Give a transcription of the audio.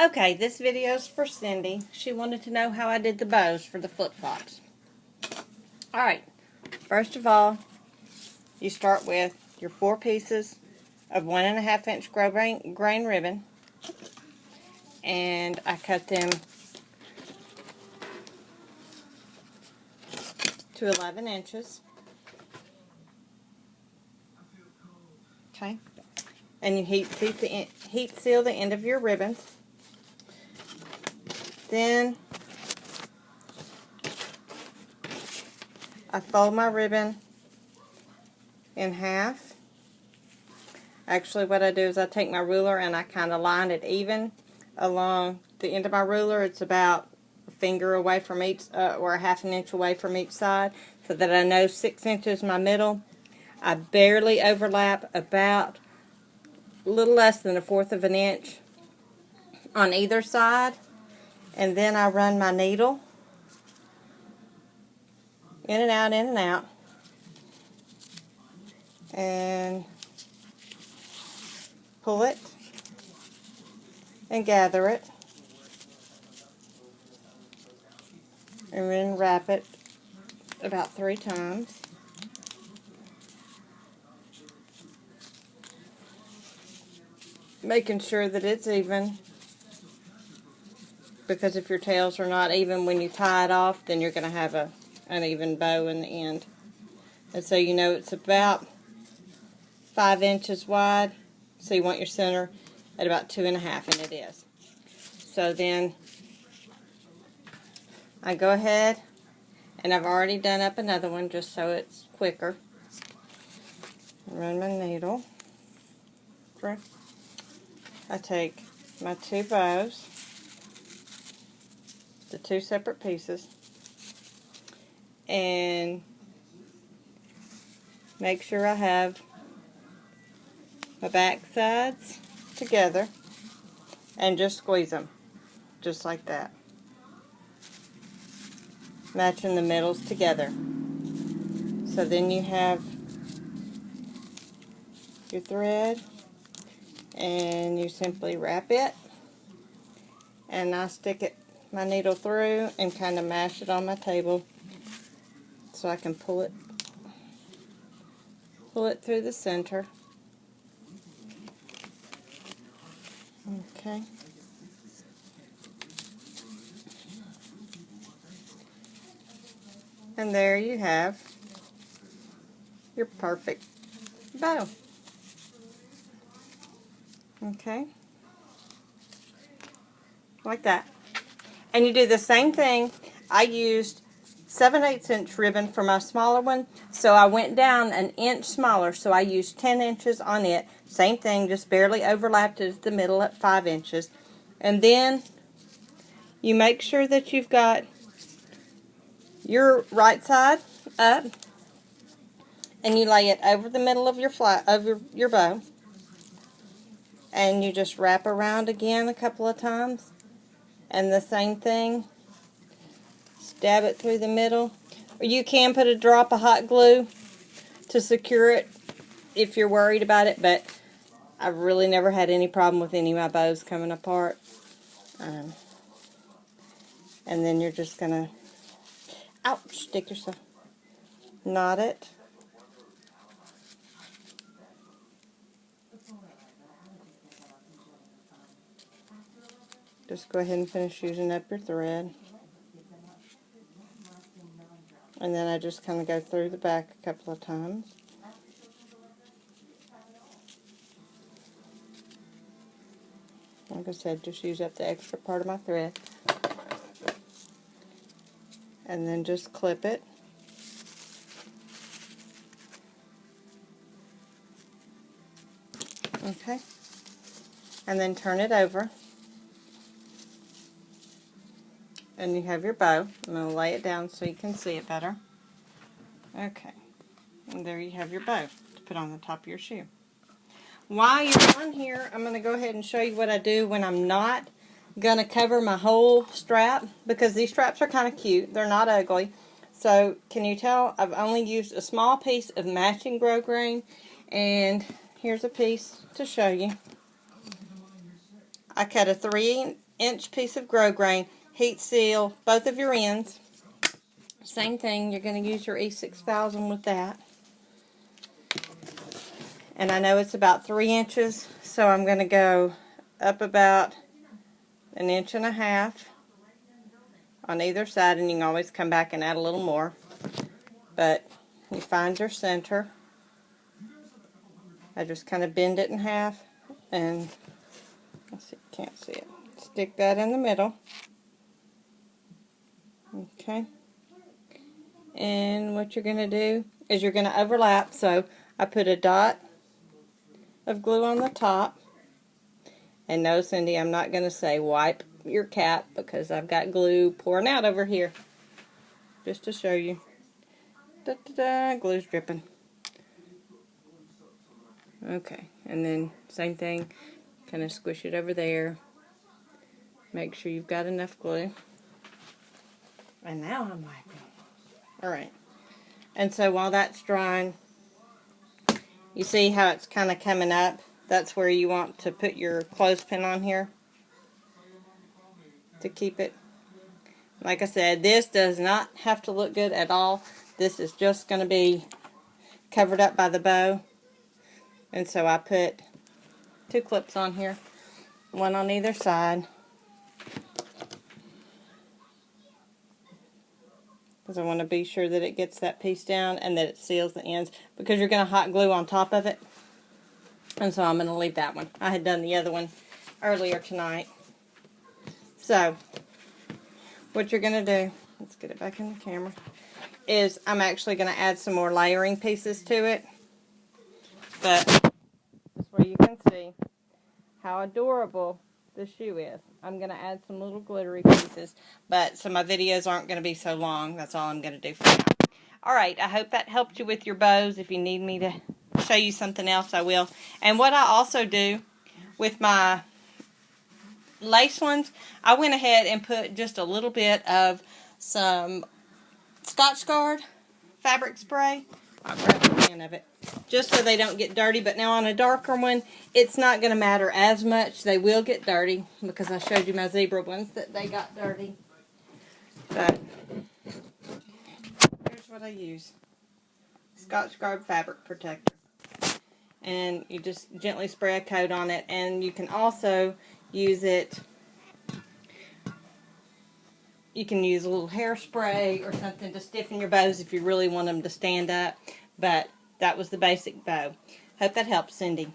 Okay, this video is for Cindy. She wanted to know how I did the bows for the flip-flops. Alright, first of all, you start with your 4 pieces of 1.5 inch grain ribbon, and I cut them to 11 inches. Okay, and you heat seal the end of your ribbons. Then I fold my ribbon in half. Actually, what I do is I take my ruler and I kind of line it even along the end of my ruler. It's about a finger away from each, or a ½ inch away from each side, so that I know 6 inches my middle. I barely overlap, about a little less than 1/4 of an inch on either side, and then I run my needle in and out, and pull it and gather it, and then wrap it about 3 times. Making sure that it's even, because if your tails are not even when you tie it off, then you're going to have an uneven bow in the end. And so you know it's about 5 inches wide, so you want your center at about 2.5, and it is. So then I go ahead, and I've already done up another one just so it's quicker. Run my needle through. I take my 2 bows, the 2 separate pieces, and make sure I have my back sides together, and just squeeze them just like that, matching the middles together. So then you have your thread, and you simply wrap it, and I stick my needle through and kind of mash it on my table so I can pull it through the center. Okay. And there you have your perfect bow. Okay. Like that. And you do the same thing. I used 7/8 inch ribbon for my smaller one, so I went down an inch smaller, so I used 10 inches on it. Same thing, just barely overlapped it at the middle at 5 inches. And then you make sure that you've got your right side up, and you lay it over the middle of your bow, and you just wrap around again a couple of times, and the same thing, stab it through the middle. Or you can put a drop of hot glue to secure it if you're worried about it, but I've really never had any problem with any of my bows coming apart. And then you're just gonna, ouch, stick yourself, knot it. Just go ahead and finish using up your thread. And then I just kind of go through the back a couple of times. Like I said, just use up the extra part of my thread. And then just clip it. Okay. And then turn it over. And you have your bow. I'm going to lay it down so you can see it better. Okay. And there you have your bow to put on the top of your shoe. While you're on here, I'm going to go ahead and show you what I do when I'm not going to cover my whole strap, because these straps are kind of cute. They're not ugly. So, can you tell I've only used a small piece of matching grosgrain, and here's a piece to show you. I cut a 3 inch piece of grosgrain. Heat seal both of your ends. Same thing, you're going to use your E6000 with that. And I know it's about 3 inches, so I'm going to go up about 1.5 inches on either side, and you can always come back and add a little more. But you find your center. I just kind of bend it in half, and let's see, can't see it. Stick that in the middle. Okay. And what you're going to do is you're going to overlap. So I put a dot of glue on the top. And no, Cindy, I'm not going to say wipe your cap because I've got glue pouring out over here. Just to show you. Da-da-da, glue's dripping. Okay, and then same thing, kind of squish it over there. Make sure you've got enough glue. And now I'm wiping. Alright, and so while that's drying, you see how it's kind of coming up? That's where you want to put your clothespin on here to keep it. Like I said, this does not have to look good at all. This is just going to be covered up by the bow. And so I put 2 clips on here, one on either side. Because I want to be sure that it gets that piece down and that it seals the ends. Because you're going to hot glue on top of it. And so I'm going to leave that one. I had done the other one earlier tonight. So, what you're going to do, let's get it back in the camera, is I'm actually going to add some more layering pieces to it. But that's where you can see how adorable the shoe is. I'm going to add some little glittery pieces, but so my videos aren't going to be so long. That's all I'm going to do for now. Alright, I hope that helped you with your bows. If you need me to show you something else, I will. And what I also do with my lace ones, I went ahead and put just a little bit of some Scotchgard fabric spray. I'll grab a can of it, just so they don't get dirty. But now on a darker one, it's not going to matter as much. They will get dirty because I showed you my zebra ones that they got dirty. But here's what I use. Scotchgard fabric protector. And you just gently spray a coat on it, and you can also use it. You can use a little hairspray or something to stiffen your bows if you really want them to stand up. But that was the basic bow. Hope that helps, Cindy.